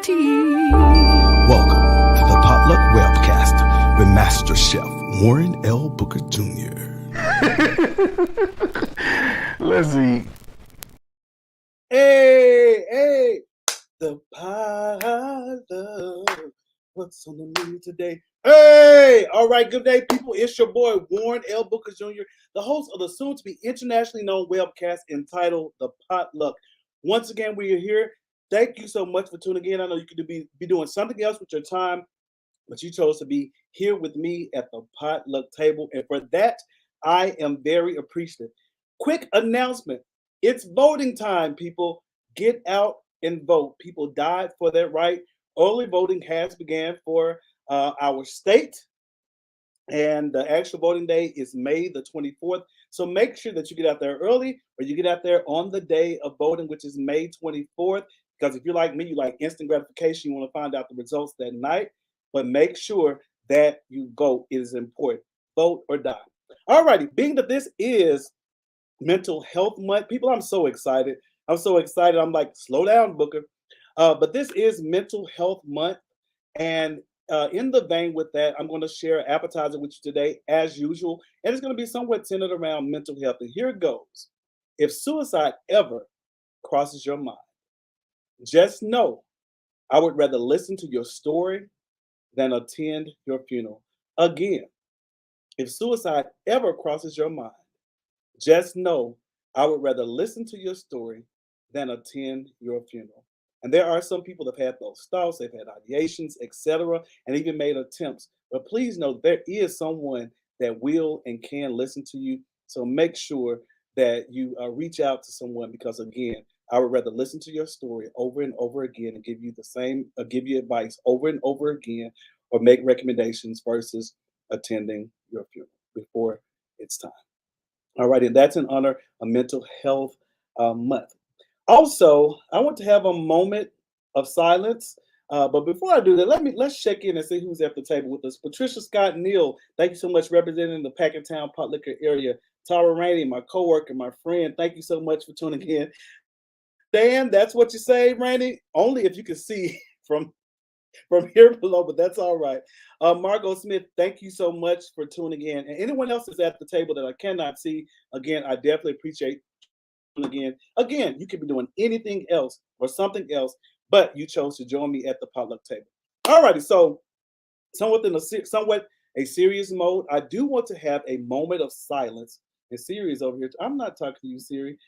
tea. Welcome to the Potluck Webcast with Master Chef Warren L. Booker Jr. Let's see. Hey, the Potluck. What's on the menu today? Hey, all right, good day, people. It's your boy, Warren L. Booker Jr., the host of the soon-to-be internationally known webcast entitled The Potluck. Once again, we are here. Thank you so much for tuning in. I know you could be doing something else with your time, but you chose to be here with me at the Potluck table, and for that, I am very appreciative. Quick announcement. It's voting time, people. Get out and vote. People died for that right. Early voting has begun for our state, and the actual voting day is May the 24th. So make sure that you get out there early, or you get out there on the day of voting, which is May 24th. Because if you're like me, you like instant gratification, you want to find out the results that night. But make sure that you vote. It is important. Vote or die. All righty. Being that this is Mental Health Month, people, I'm so excited. I'm like, slow down, Booker. But this is Mental Health Month. And in the vein with that, I'm going to share an appetizer with you today, as usual. And it's going to be somewhat centered around mental health. And here it goes. If suicide ever crosses your mind, just know I would rather listen to your story than attend your funeral. Again, if suicide ever crosses your mind, just know I would rather listen to your story than attend your funeral. And there are some people that have had those thoughts, they've had ideations, etc., and even made attempts. But please know there is someone that will and can listen to you. So make sure that you reach out to someone, because again, I would rather listen to your story over and over again and give you advice over and over again, or make recommendations versus attending your funeral before it's time. All right, and that's in honor of Mental Health Month. Also, I want to have a moment of silence. But before I do that, let's check in and see who's at the table with us. Patricia Scott Neal, thank you so much, representing the Packentown Potluck area. Tara Rainey, my coworker, my friend, thank you so much for tuning in. Dan, that's what you say, Rainey? Only if you can see from here below, but that's all right. Margot Smith, thank you so much for tuning in. And anyone else is at the table that I cannot see, again, I definitely appreciate tuning in. Again, you could be doing anything else or something else, but you chose to join me at the potluck table. All righty, so somewhat a serious mode, I do want to have a moment of silence. And Siri's over here. I'm not talking to you, Siri.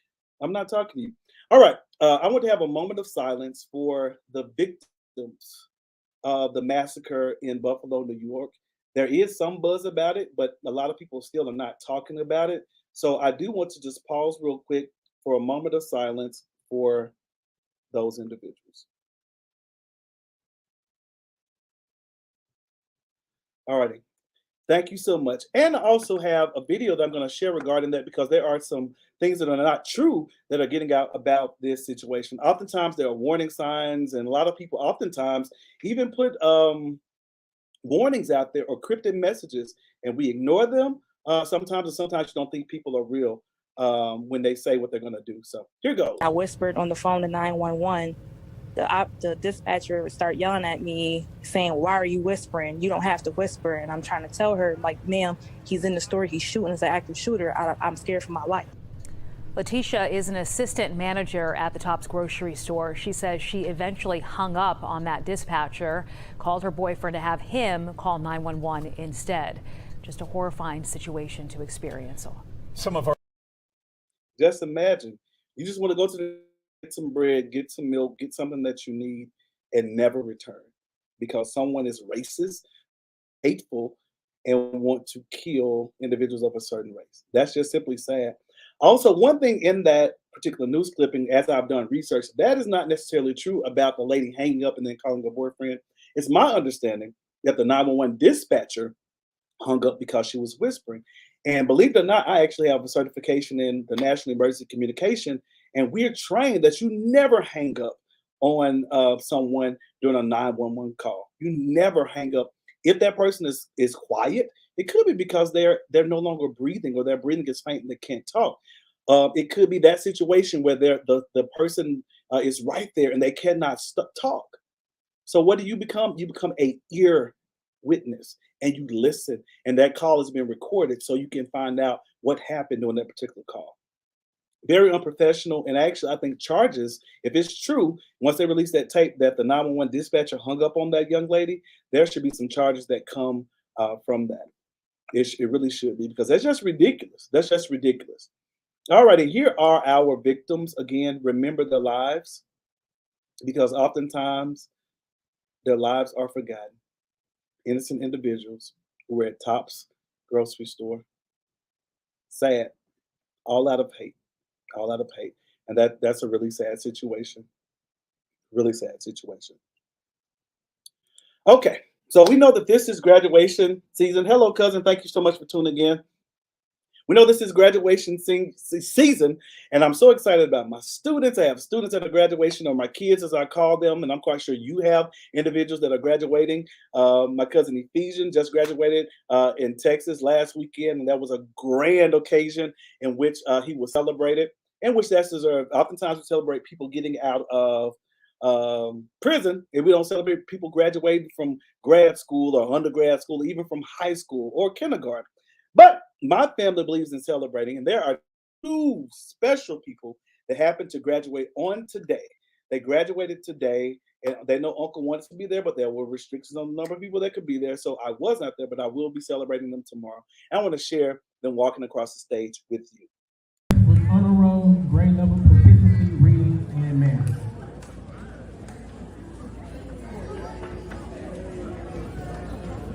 I'm not talking to you. All right, I want to have a moment of silence for the victims of the massacre in Buffalo, New York. There is some buzz about it, but a lot of people still are not talking about it. So I do want to just pause real quick for a moment of silence for those individuals. All righty. Thank you so much. And I also have a video that I'm going to share regarding that, because there are some things that are not true that are getting out about this situation. Oftentimes there are warning signs, and a lot of people oftentimes even put warnings out there or cryptic messages, and we ignore them sometimes, and sometimes you don't think people are real when they say what they're going to do. So here goes. I whispered on the phone to 911. The dispatcher would start yelling at me saying, "Why are you whispering? You don't have to whisper." And I'm trying to tell her, like, "Ma'am, he's in the store, he's shooting, as an active shooter. I'm scared for my life." Letitia is an assistant manager at the Tops grocery store. She says she eventually hung up on that dispatcher, called her boyfriend to have him call 911 instead. Just a horrifying situation to experience. Just imagine, you just want to go to get some bread, get some milk, get something that you need, and never return because someone is racist, hateful, and want to kill individuals of a certain race. That's just simply sad. Also, one thing in that particular news clipping, as I've done research, that is not necessarily true about the lady hanging up and then calling her boyfriend. It's my understanding that the 911 dispatcher hung up because she was whispering. And believe it or not, I actually have a certification in the National Emergency Communication, and we're trained that you never hang up on someone during a 911 call. You never hang up. If that person is quiet, it could be because they're no longer breathing, or their breathing is faint and they can't talk. It could be that situation where the person is right there and they cannot talk. So what do you become? You become a ear witness and you listen. And that call has been recorded so you can find out what happened during that particular call. Very unprofessional. And actually, I think charges, if it's true, once they release that tape that the 911 dispatcher hung up on that young lady, there should be some charges that come from that. It really should be, because that's just ridiculous. That's just ridiculous. All righty, here are our victims. Again, remember their lives, because oftentimes their lives are forgotten. Innocent individuals who were at Tops grocery store. Sad, all out of hate, all out of hate. And that's a really sad situation. Really sad situation. Okay, so we know that this is graduation season. Hello, cousin. Thank you so much for tuning in. We know this is graduation season, and I'm so excited about my students. I have students at a graduation, or my kids, as I call them, and I'm quite sure you have individuals that are graduating. My cousin Ephesian just graduated in Texas last weekend, and that was a grand occasion in which he was celebrated, and which that's deserved. Oftentimes we celebrate people getting out of prison, and we don't celebrate people graduating from grad school or undergrad school, or even from high school or kindergarten. But my family believes in celebrating, and there are two special people that happen to graduate on today. They graduated today, and they know Uncle wanted to be there, but there were restrictions on the number of people that could be there. So I was not there, but I will be celebrating them tomorrow. And I want to share them walking across the stage with you. With honor roll, grade level proficiency, reading, and math.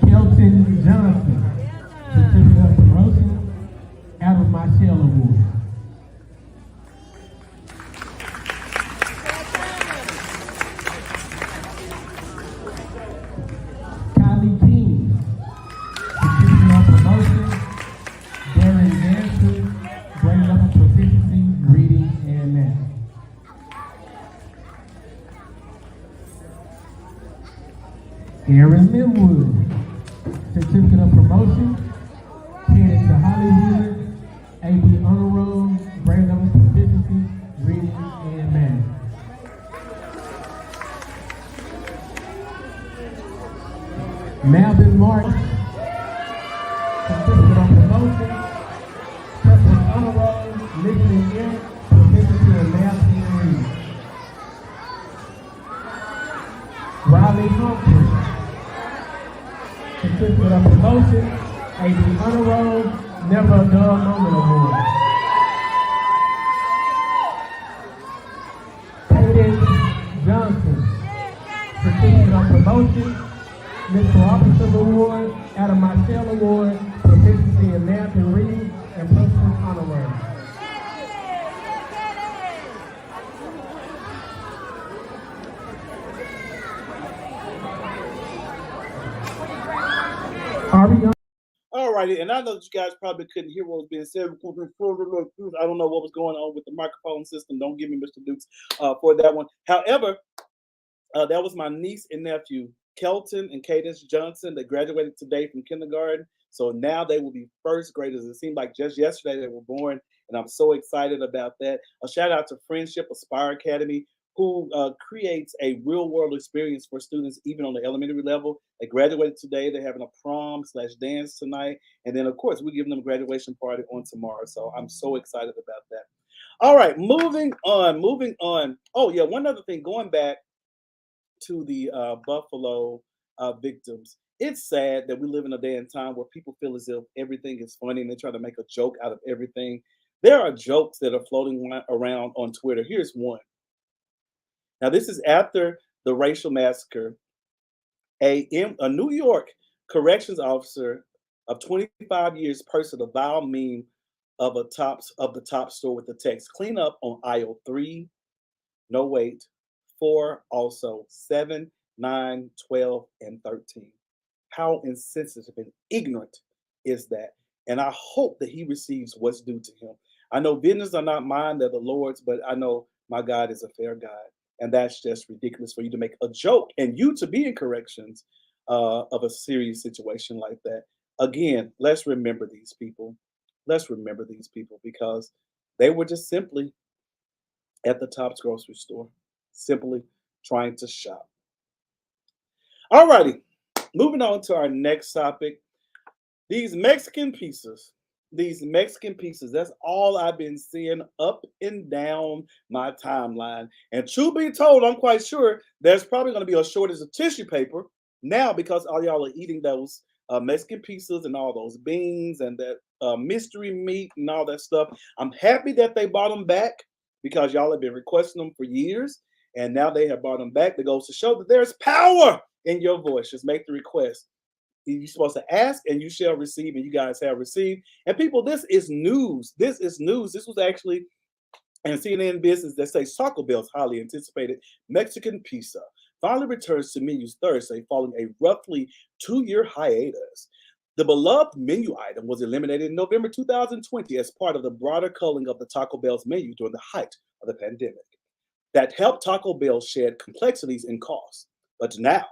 Kelton Johnson, certificate of promotion, out of my shell award. Kylie King, certificate of promotion, Darren Jansen, grade level proficiency, reading, and math. Aaron Linwood, certificate of promotion, headed to Hollywood, AP honor roll, grade level proficiency, reading, and math. Malvin Martin, certificate of promotion, preference honor roll, listening in, proficiency in math and reading. Riley Humphrey, certificate of promotion, AP honor roll, never a dull moment award. Hayden Johnson, certificate of promotion, Mr. Officer Award, out of my shell award, proficiency in math and reading, and preference honor roll. All righty, and I know that you guys probably couldn't hear what was being said. I don't know what was going on with the microphone system. Don't give me Mr. Dukes for that one. However, that was my niece and nephew, Kelton and Cadence Johnson. They graduated today from kindergarten. So now they will be first graders. It seemed like just yesterday they were born, and I'm so excited about that. A shout out to Friendship Aspire Academy, who creates a real world experience for students, even on the elementary level. They graduated today. They're having a prom/dance tonight. And then, of course, we're giving them a graduation party on tomorrow. So I'm so excited about that. All right, moving on. Oh, yeah, one other thing, going back to the Buffalo victims. It's sad that we live in a day and time where people feel as if everything is funny and they try to make a joke out of everything. There are jokes that are floating around on Twitter. Here's one. Now, this is after the racial massacre. A New York corrections officer of 25 years posted a vile meme of the top store with the text, "Clean up on aisle 3, no wait, 4, also 7, 9, 12, and 13. How insensitive and ignorant is that? And I hope that he receives what's due to him. I know vengeance are not mine, they're the Lord's, but I know my God is a fair God. And that's just ridiculous for you to make a joke and you to be in corrections of a serious situation like that. Again, let's remember these people. Let's remember these people because they were just simply at the Tops grocery store, simply trying to shop. All righty, moving on to our next topic. These Mexican pizzas. That's all I've been seeing up and down my timeline. And truth be told, I'm quite sure there's probably going to be a shortage of tissue paper now because all y'all are eating those Mexican pizzas and all those beans and that mystery meat and all that stuff. I'm happy that they brought them back because y'all have been requesting them for years. And now they have brought them back. That goes to show that there's power in your voice. Just make the request. You're supposed to ask and you shall receive, and you guys have received. And people, this is news. This was actually in CNN Business that says Taco Bell's highly anticipated Mexican pizza finally returns to menus Thursday following a roughly 2-year hiatus. The beloved menu item was eliminated in November 2020 as part of the broader culling of the Taco Bell's menu during the height of the pandemic. That helped Taco Bell shed complexities and costs. But now,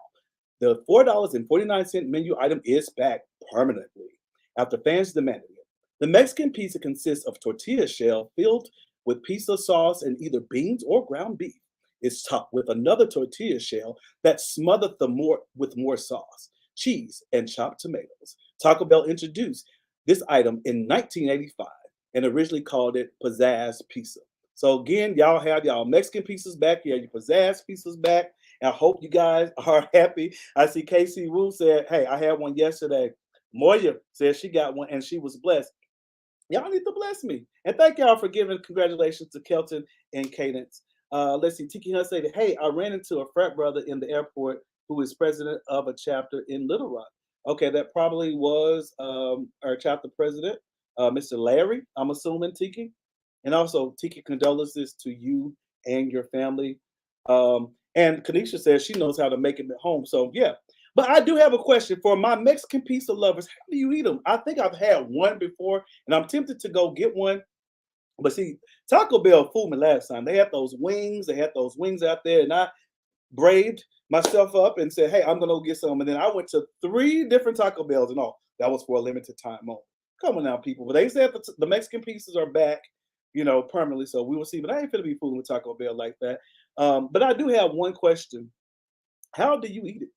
the $4.49 menu item is back permanently after fans demanded it. The Mexican pizza consists of tortilla shell filled with pizza sauce and either beans or ground beef. It's topped with another tortilla shell that's smothered with more sauce, cheese, and chopped tomatoes. Taco Bell introduced this item in 1985 and originally called it pizzazz pizza. So again, y'all have y'all Mexican pizzas back. You have your pizzazz pizzas back. I hope you guys are happy. I see Casey Wu said, hey, I had one yesterday. Moya said she got one and she was blessed. Y'all need to bless me. And thank y'all for giving congratulations to Kelton and Cadence. Let's see, Tiki Hunt said, hey, I ran into a frat brother in the airport who is president of a chapter in Little Rock. Okay, that probably was our chapter president, Mr. Larry, I'm assuming, Tiki. And also, Tiki, condolences to you and your family. And Kanisha says she knows how to make them at home. So, yeah. But I do have a question for my Mexican pizza lovers. How do you eat them? I think I've had one before, and I'm tempted to go get one. But see, Taco Bell fooled me last time. They had those wings. They had those wings out there, and I braved myself up and said, hey, I'm going to go get some. And then I went to 3 different Taco Bells and all. That was for a limited time only. Come on now, people. But they said the Mexican pizzas are back, permanently. So we will see. But I ain't going to be fooling with Taco Bell like that. But I do have one question. How do you eat it?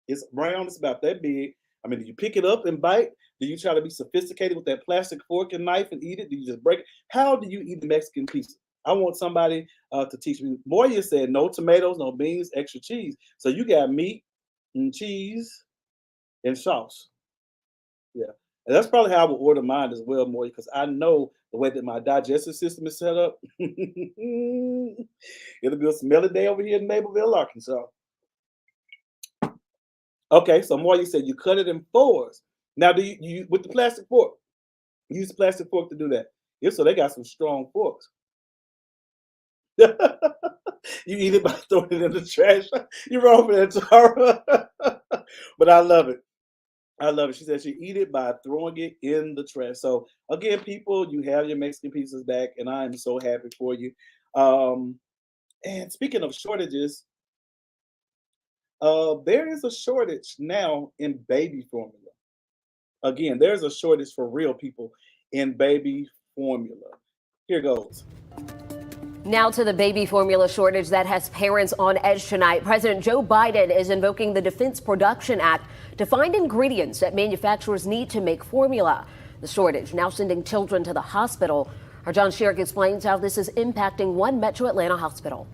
It's round. It's about that big. I mean, do you pick it up and bite? Do you try to be sophisticated with that plastic fork and knife and eat it? Do you just break it? How do you eat the Mexican pizza? I want somebody to teach me. Moya said no tomatoes, no beans, extra cheese. So you got meat and cheese and sauce. Yeah. And that's probably how I would order mine as well, Moya, because I know the way that my digestive system is set up. It'll be a smelly day over here in Naperville, Arkansas. Okay, so Moya said you cut it in 4s. Now, do you with the plastic fork? You use the plastic fork to do that. If so, they got some strong forks. You eat it by throwing it in the trash. You're wrong for that, Tara. But I love it. I love it. She said she eat it by throwing it in the trash. So again, people, you have your Mexican pizzas back, and I am so happy for you. And speaking of shortages, there is a shortage now in baby formula. Again, there's a shortage for real people in baby formula. Here goes. Now to the baby formula shortage that has parents on edge tonight. President Joe Biden is invoking the Defense Production Act to find ingredients that manufacturers need to make formula. The shortage now sending children to the hospital. Our John Sherrick explains how this is impacting one Metro Atlanta hospital.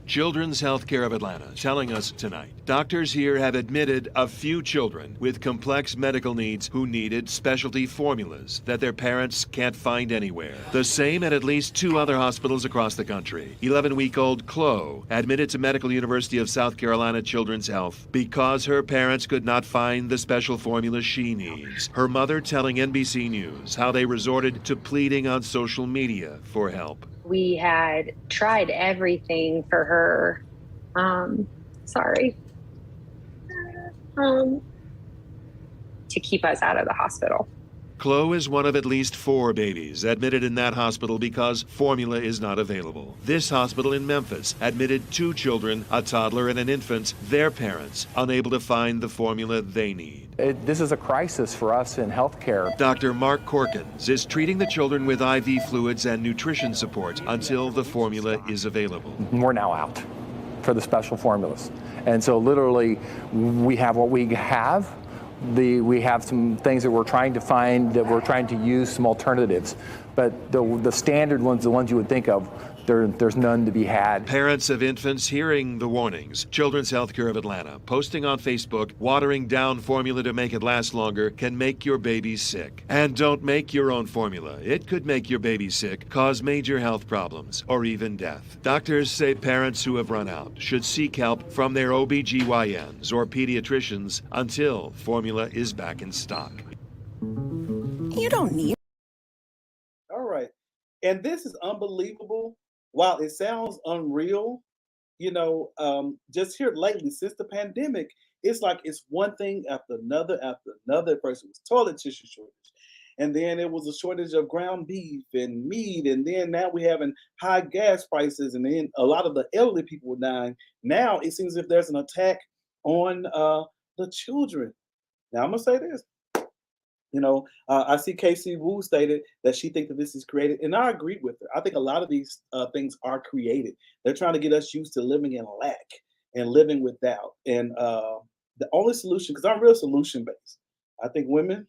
Children's Healthcare of Atlanta telling us tonight, doctors here have admitted a few children with complex medical needs who needed specialty formulas that their parents can't find anywhere. The same at least 2 other hospitals across the country. 11-week-old Chloe admitted to Medical University of South Carolina Children's Health because her parents could not find the special formula she needs. Her mother telling NBC News how they resorted to pleading on social media for help. We had tried everything for her, to keep us out of the hospital. Chloe is one of at least 4 babies admitted in that hospital because formula is not available. This hospital in Memphis admitted 2 children, a toddler and an infant, their parents unable to find the formula they need. This is a crisis for us in healthcare. Dr. Mark Corkins is treating the children with IV fluids and nutrition support until the formula is available. We're now out. for the special formulas. And so literally we have what we have. We have some things that we're trying to find, that we're trying to use some alternatives. But the standard ones, the ones you would think of, there's none to be had. Parents of infants hearing the warnings. Children's Healthcare of Atlanta posting on Facebook, watering down formula to make it last longer can make your baby sick. And don't make your own formula. It could make your baby sick, cause major health problems, or even death. Doctors say parents who have run out should seek help from their OBGYNs or pediatricians until formula is back in stock. You don't need. All right. And this is unbelievable. While it sounds unreal, just here lately, since the pandemic, it's like it's one thing after another after another. First, it was toilet tissue shortage. And then it was a shortage of ground beef and meat. And then now we're having high gas prices. And then a lot of the elderly people were dying. Now it seems as if there's an attack on the children. Now, I'm going to say this. I see Casey Wu stated that she thinks that this is created, and I agree with her. I think a lot of these things are created. They're trying to get us used to living in lack and living without. And the only solution, because I'm real solution based, I think women,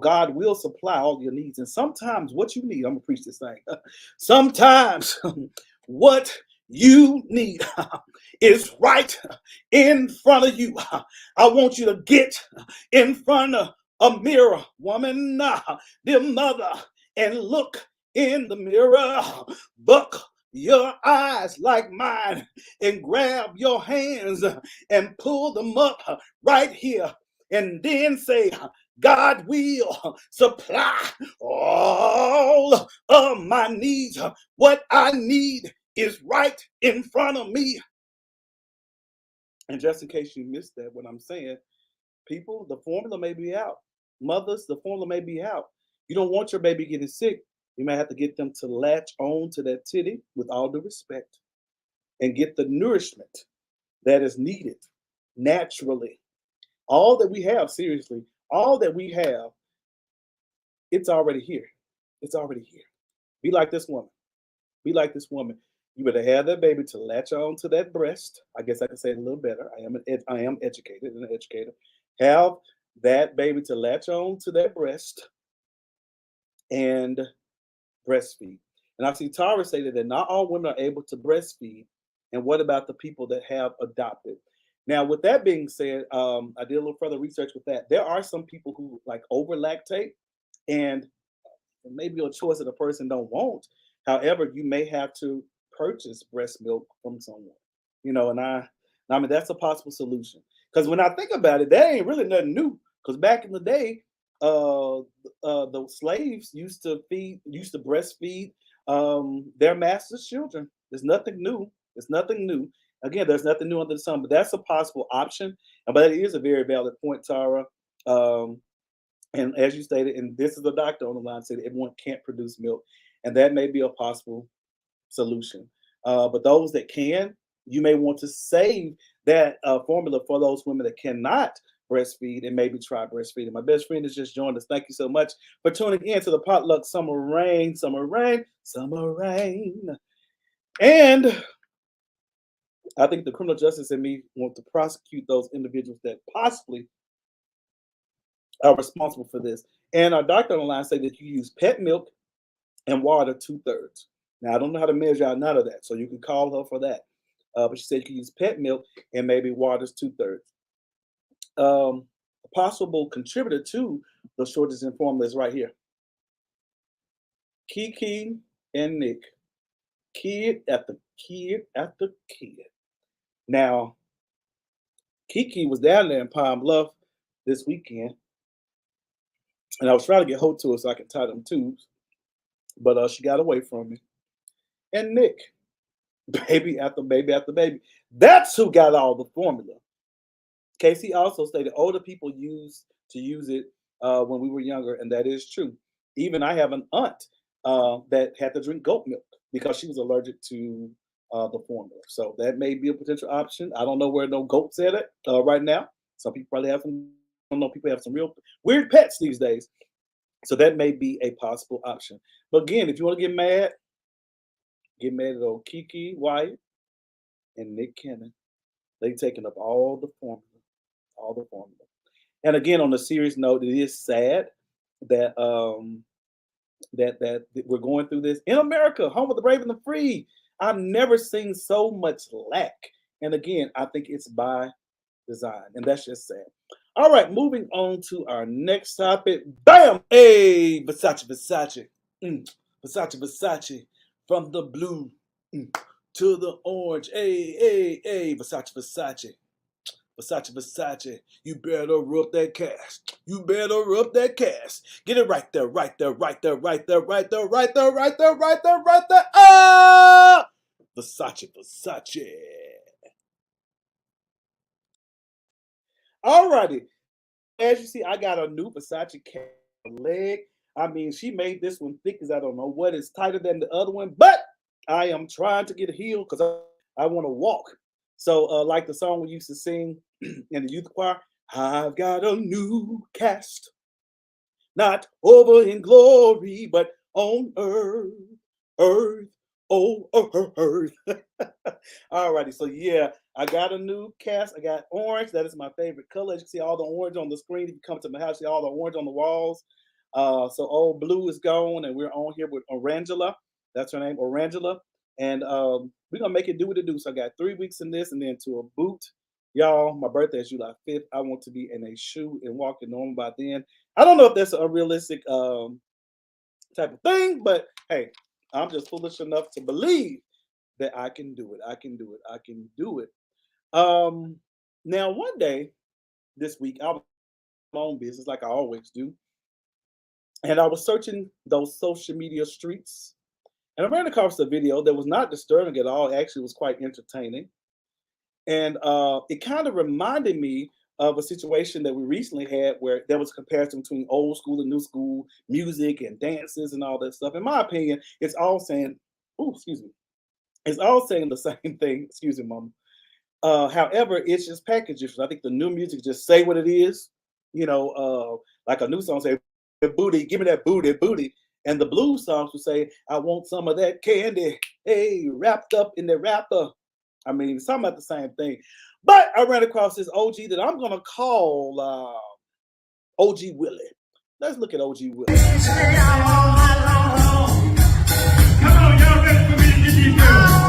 God will supply all your needs. And sometimes what you need, I'm gonna preach this thing. Sometimes what you need is right in front of you. I want you to get in front of a mirror, woman, dear mother, and look in the mirror. Buck your eyes like mine and grab your hands and pull them up right here. And then say, God will supply all of my needs. What I need is right in front of me. And just in case you missed that, what I'm saying, people, the formula may be out. Mothers, the formula may be out. You don't want your baby getting sick. You may have to get them to latch on to that titty with all due respect and get the nourishment that is needed naturally. All that we have, seriously, all that we have, it's already here. It's already here. Be like this woman. Be like this woman. You better have that baby to latch on to that breast. I guess I can say it a little better. I am educated and an educator. Have that baby to latch on to that breast and breastfeed. And I see Tara say that not all women are able to breastfeed. And what about the people that have adopted? Now, with that being said, I did a little further research with that. There are some people who like over lactate, and maybe a choice that a person don't want. However, you may have to purchase breast milk from someone, and I mean, that's a possible solution. Because when I think about it, that ain't really nothing new. Because back in the day, the slaves used to breastfeed their master's children. There's nothing new. It's nothing new. Again, there's nothing new under the sun, but that's a possible option. But it is a very valid point, Tara. And as you stated, and this is a doctor on the line, said everyone can't produce milk, and that may be a possible solution. But those that can, you may want to save that formula for those women that cannot breastfeed and maybe try breastfeeding. My best friend has just joined us. Thank you so much for tuning in to the Potluck Summer Rain, Summer Rain, Summer Rain. And I think the criminal justice in me want to prosecute those individuals that possibly are responsible for this. And our doctor on the line said that you use pet milk and water 2/3. Now, I don't know how to measure out none of that, so you can call her for that. But she said you can use pet milk and maybe water's 2/3. A possible contributor to the shortage in formula is right here. Kiki and Nick. Kid after kid after kid. Now, Kiki was down there in Pine Bluff this weekend, and I was trying to get hold to her so I could tie them tubes, but she got away from me. And Nick, baby after baby after baby. That's who got all the formula. Casey also stated older people used to use it when we were younger, and that is true. Even I have an aunt that had to drink goat milk because she was allergic to the formula. So that may be a potential option. I don't know where no goats at it right now. Some people probably have some. I don't know. People have some real weird pets these days. So that may be a possible option. But again, if you want to get mad at old Kiki Wyatt and Nick Cannon. They taking up all the formula. And again, on a serious note, it is sad that that we're going through this in America, home of the brave and the free. I've never seen so much lack. And again, I think it's by design, and that's just sad. All right, moving on to our next topic. Bam! Hey, Versace. Versace. From the blue to the orange. Hey, Versace. Versace, you better rub that cash. Get it right there. Ah! Versace. Alrighty. As you see, I got a new Versace leg. I mean, she made this one thick as I don't know what. It's tighter than the other one, but I am trying to get a heel because I want to walk. So, like the song we used to sing in the youth choir, I've got a new cast, not over in glory, but on earth. Alrighty, so yeah, I got a new cast. I got orange. That is my favorite color. As you can see all the orange on the screen. If you come to my house, see all the orange on the walls. So old blue is gone, and we're on here with Orangela. That's her name, Orangela. And we're going to make it do what it do. So I got 3 weeks in this and then to a boot. Y'all, my birthday is July 5th. I want to be in a shoe and walking normal by then. I don't know if that's a realistic type of thing, but hey, I'm just foolish enough to believe that I can do it. Now, one day this week, I was in my own business like I always do. And I was searching those social media streets. And I ran across a video that was not disturbing at all. Actually, it was quite entertaining. And it kind of reminded me of a situation that we recently had where there was a comparison between old school and new school music and dances and all that stuff. In my opinion, it's all saying, it's all saying the same thing. Excuse me, Mama. However, it's just packaged. I think the new music just say what it is. You know, like a new song say, booty, give me that booty. And the blues songs would say, I want some of that candy, hey, wrapped up in the wrapper. I mean, it's talking about the same thing. But I ran across this OG that I'm going to call OG Willie. Let's look at OG Willie. Come on, y'all, ready for me to get these girls?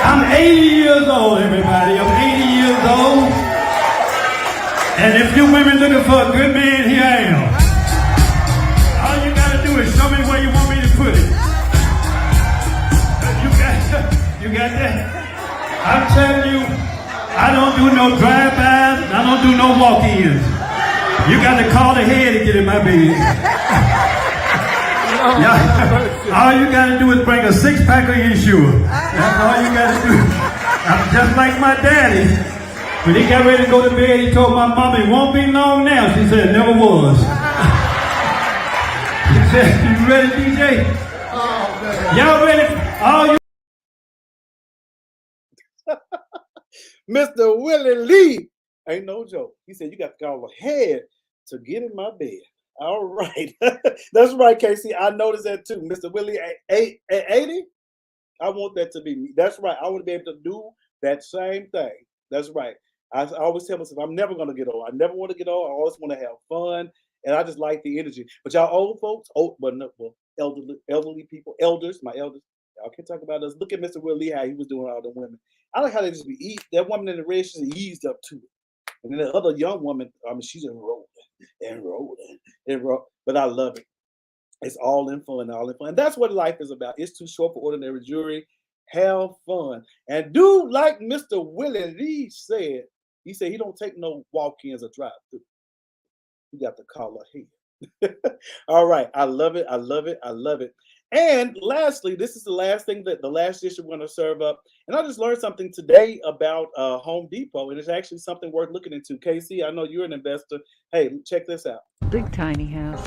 I'm 80 years old, everybody. I'm 80 years old. And if you women looking for a good man, here I am. All you gotta do is show me where you want me to put it. You got that? I'm telling you, I don't do no drive-bys, I don't do no walk-ins. You got to call ahead to get in my bed. All you got to do is bring a 6-pack of Ensure. That's all you got to do. I'm just like my daddy. When he got ready to go to bed, he told my mom it won't be long now. She said it never was. She said, "You ready, DJ? Y'all ready? All you." Mr. Willie Lee. Ain't no joke. He said, you got to call ahead to get in my bed. All right. That's right, Casey. I noticed that too. Mr. Willie, 80? I want that to be me. That's right. I want to be able to do that same thing. That's right. I always tell myself, I'm never going to get old. I never want to get old. I always want to have fun. And I just like the energy. But y'all old folks, elderly people, my elders, y'all can talk about us. Look at Mr. Willie, how he was doing all the women. I like how they just be that woman in the red, she's eased up to it. And then the other young woman, I mean, she's rolling. But I love it. It's all in fun, And that's what life is about. It's too short for ordinary jury. Have fun. And do like Mr. Willie Lee said. He said he don't take no walk-ins or drive-through. You got to call ahead. All right. I love it. And lastly, this is the last dish we're going to serve up. And I just learned something today about Home Depot, and it's actually something worth looking into. Casey, I know you're an investor. Hey, check this out. Big tiny house.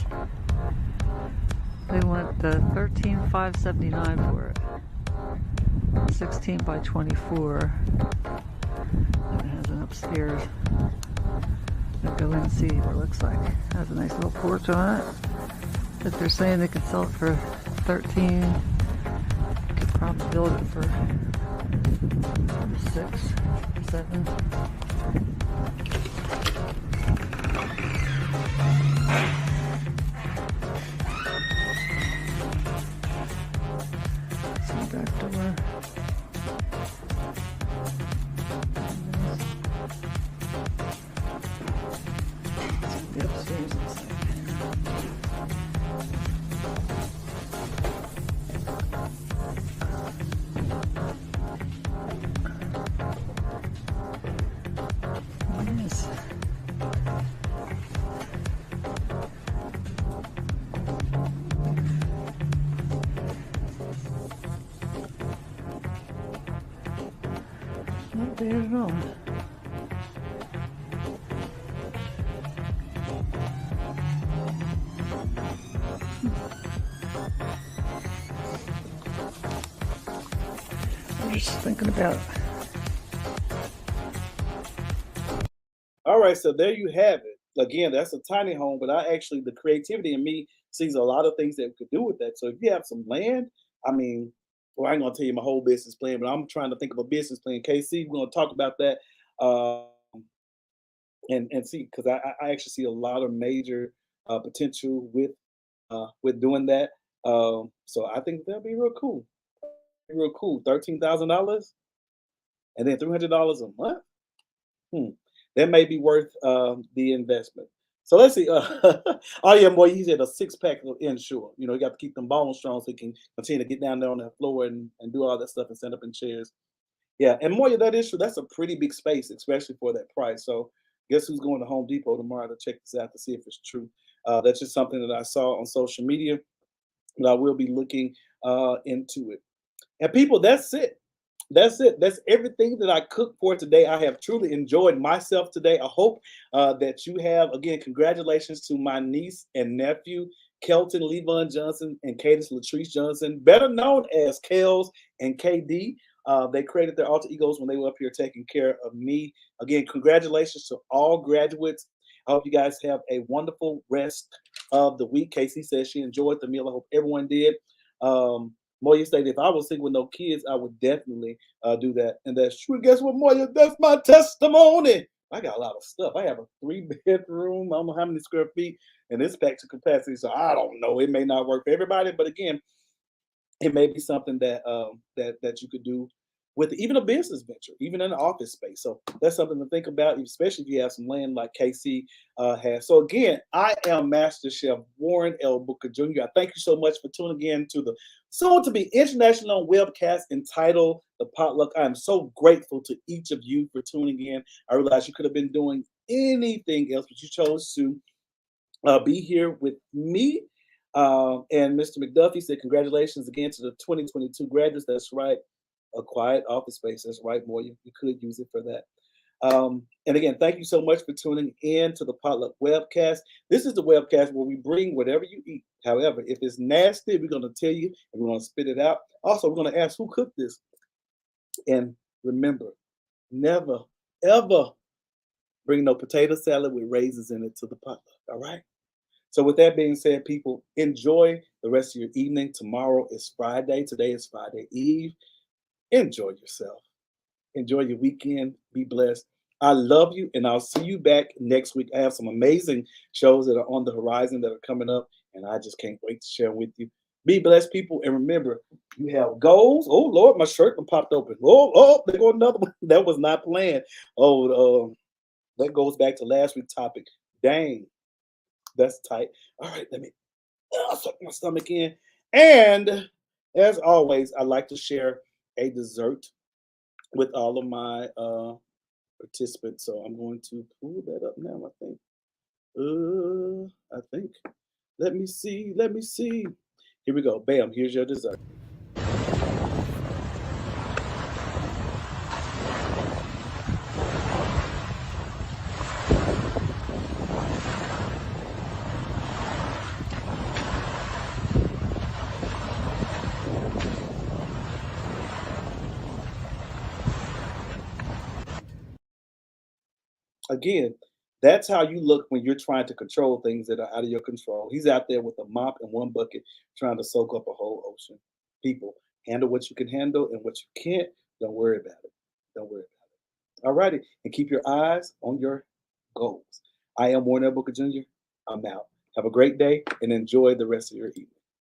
They want the $13,579 for it. 16 by 24. And it has an upstairs. I'll go in and see what it looks like. It has a nice little porch on it. But they're saying they could sell it for 13. Could probably build it for 6, 7. Some back door. The upstairs looks like. Yes. Not bad at all. I'm just thinking about. All right, so there you have it. Again, that's a tiny home, but the creativity in me sees a lot of things that we could do with that. So if you have some land, I mean, well, I ain't gonna tell you my whole business plan, but I'm trying to think of a business plan. KC, we're gonna talk about that and see, because I actually see a lot of major potential with doing that. So I think that'll be real cool. $13,000 and then $300 a month. That may be worth the investment. So let's see. Oh yeah, boy, he said a 6-pack of Ensure. You know, you got to keep them bones strong so you can continue to get down there on that floor and do all that stuff and stand up in chairs. Yeah, and Moya, that is true. That's a pretty big space, especially for that price. So guess who's going to Home Depot tomorrow to check this out to see if it's true. That's just something that I saw on social media, but I will be looking into it. And people, that's it. That's everything that I cooked for today. I have truly enjoyed myself today. I hope that you have. Again, congratulations to my niece and nephew, Kelton Levon Johnson and Cadence Latrice Johnson, better known as Kels and KD. They created their alter egos when they were up here taking care of me. Again, congratulations to all graduates. I hope you guys have a wonderful rest of the week. Casey says she enjoyed the meal. I hope everyone did. Moya stated, if I was single with no kids, I would definitely do that. And that's true. Guess what, Moya? That's my testimony. I got a lot of stuff. I have a 3-bedroom. I don't know how many square feet, and it's packed to capacity. So I don't know. It may not work for everybody, but again, it may be something that that you could do with even a business venture, even in an office space. So that's something to think about, especially if you have some land like KC has. So again, I am Master Chef Warren L. Booker Jr. I thank you so much for tuning in to the soon-to-be international webcast entitled The Potluck. I am so grateful to each of you for tuning in. I realize you could have been doing anything else, but you chose to be here with me. And Mr. McDuffie said, congratulations again to the 2022 graduates. That's right. A quiet office space. That's right, more. You could use it for that. And again, thank you so much for tuning in to the Potluck webcast. This is the webcast where we bring whatever you eat. However, if it's nasty, we're going to tell you and we're going to spit it out. Also, we're going to ask who cooked this. And remember, never, ever bring no potato salad with raisins in it to the potluck. All right? So with that being said, people, enjoy the rest of your evening. Tomorrow is Friday. Today is Friday Eve. Enjoy yourself. Enjoy your weekend. Be blessed. I love you, and I'll see you back next week. I have some amazing shows that are on the horizon that are coming up, and I just can't wait to share with you. Be blessed, people, and remember, you have goals. Oh, Lord, my shirt popped open. Oh, there goes another one. That was not planned. That goes back to last week's topic. Dang, that's tight. All right, let me suck my stomach in. And as always, I like to share a dessert with all of my participants. So I'm going to pull that up now, I think. Let me see. Here we go. Bam, here's your dessert. Again, that's how you look when you're trying to control things that are out of your control. He's out there with a mop and one bucket trying to soak up a whole ocean. People, handle what you can handle, and what you can't, don't worry about it. Don't worry about it. All righty. And keep your eyes on your goals. I am Warren L. Booker Jr. I'm out. Have a great day and enjoy the rest of your evening.